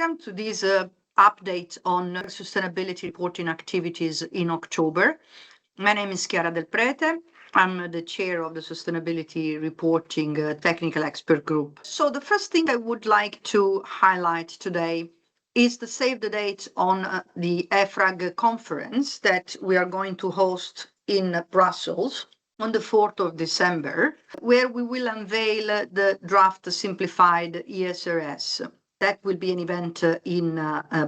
welcome to this update on sustainability reporting activities in October. My name is Chiara del Prete. I'm the chair of the Sustainability Reporting Technical Expert Group. So the first thing I would like to highlight today is the save the date on the EFRAG conference that we are going to host in Brussels on the 4th of December, where we will unveil the draft simplified ESRS. That will be an event in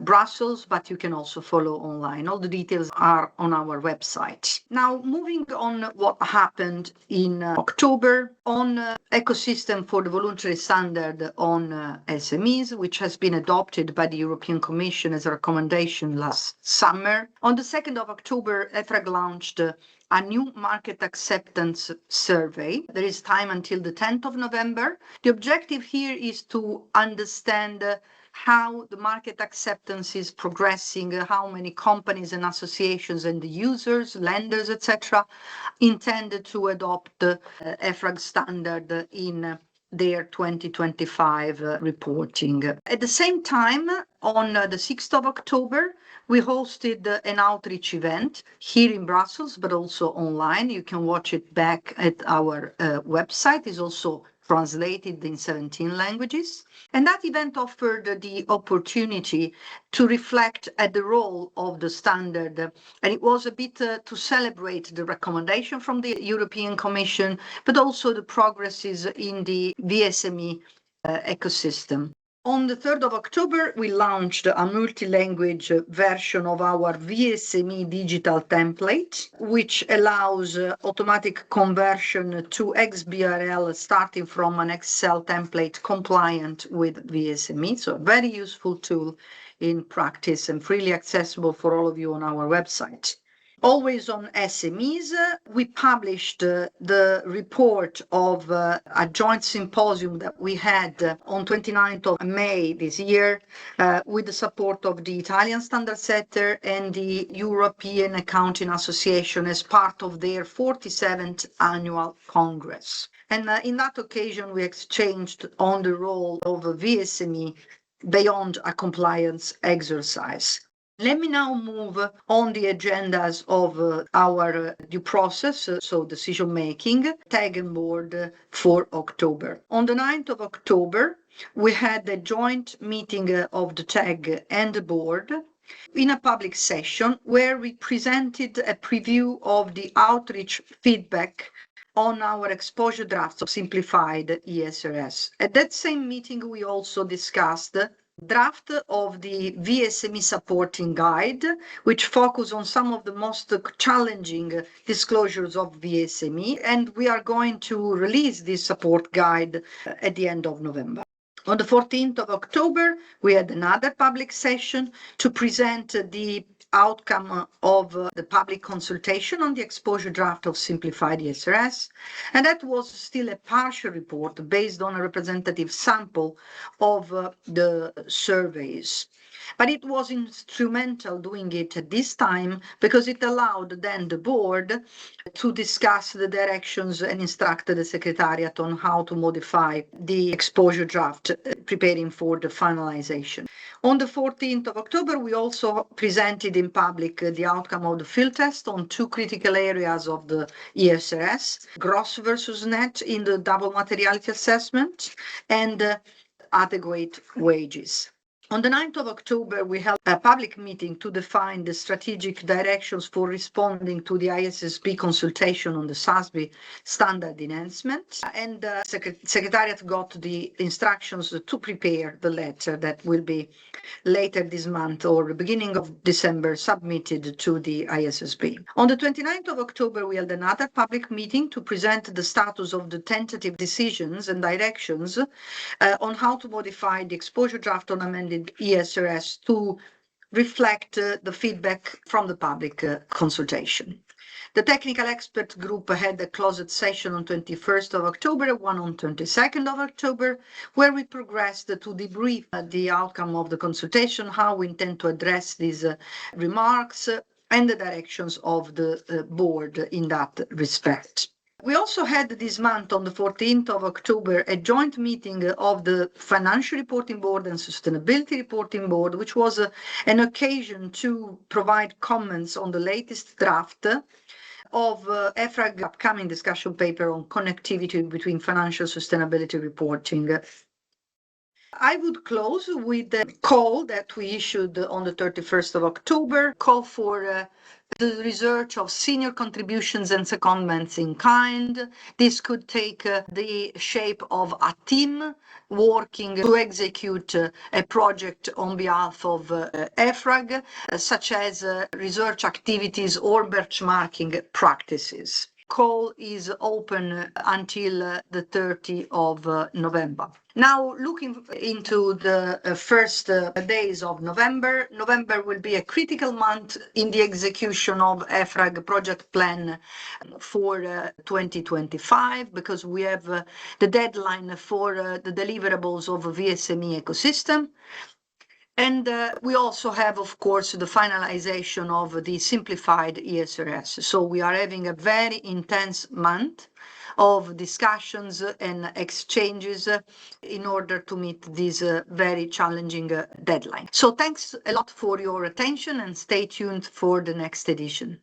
Brussels, but you can also follow online. All the details are on our website. Now, moving on what happened in October on ecosystem for the voluntary standard on SMEs, which has been adopted by the European Commission as a recommendation last summer. On the 2nd of October, EFRAG launched a new market acceptance survey. There is time until the 10th of November. The objective here is to understand how the market acceptance is progressing, how many companies and associations and the users, lenders, etc., intended to adopt the EFRAG standard in their 2025 reporting. At the same time, on the 6th of October, we hosted an outreach event here in Brussels, but also online. You can watch it back at our website. It's also translated in 17 languages. And that event offered the opportunity to reflect at the role of the standard. And it was a bit to celebrate the recommendation from the European Commission, but also the progresses in the VSME ecosystem. On the 3rd of October, we launched a multi-language version of our VSME digital template, which allows automatic conversion to XBRL starting from an Excel template compliant with VSME. So a very useful tool in practice and freely accessible for all of you on our website. Always on SMEs, we published the report of a joint symposium that we had on 29th of May this year with the support of the Italian standard setter and the European Accounting Association as part of their 47th annual Congress. And in that occasion, we exchanged on the role of a VSME beyond a compliance exercise. Let me now move on the agendas of our due process, so decision-making, TAG and board for October. On the 9th of October, we had a joint meeting of the TAG and the board in a public session where we presented a preview of the outreach feedback on our exposure drafts of simplified ESRS. At that same meeting, we also discussed draft of the VSME supporting guide, which focus on some of the most challenging disclosures of VSME, and we are going to release this support guide at the end of November. On the 14th of October, we had another public session to present the outcome of the public consultation on the exposure draft of simplified ESRS, and that was still a partial report based on a representative sample of the surveys. But it was instrumental doing it at this time because it allowed then the board to discuss the directions and instruct the Secretariat on how to modify the exposure draft, preparing for the finalization. On the 14th of October, we also presented in public the outcome of the field test on two critical areas of the ESRS, gross versus net in the double materiality assessment, and adequate wages. On the 9th of October, we held a public meeting to define the strategic directions for responding to the ISSB consultation on the SASB standard enhancement. And the Secretariat got the instructions to prepare the letter that will be later this month or the beginning of December submitted to the ISSB. On the 29th of October, we held another public meeting to present the status of the tentative decisions and directions on how to modify the exposure draft on amended ESRS to reflect the feedback from the public consultation. The technical expert group had a closed session on 21st of October, one on 22nd of October, where we progressed to debrief the outcome of the consultation, how we intend to address these remarks, and the directions of the board in that respect. We also had this month, on the 14th of October, a joint meeting of the Financial Reporting Board and Sustainability Reporting Board, which was an occasion to provide comments on the latest draft of EFRAG upcoming discussion paper on connectivity between financial sustainability reporting. I would close with the call that we issued on the 31st of October, call for the research of senior contributions and secondments in kind. This could take the shape of a team working to execute a project on behalf of EFRAG, such as research activities or benchmarking practices. Call is open until the 30th of November. Now, looking into the first days of November, November will be a critical month in the execution of EFRAG project plan for 2025, because we have the deadline for the deliverables of VSME ecosystem. And we also have, of course, the finalization of the simplified ESRS. So we are having a very intense month of discussions and exchanges in order to meet this very challenging deadline. So thanks a lot for your attention, and stay tuned for the next edition.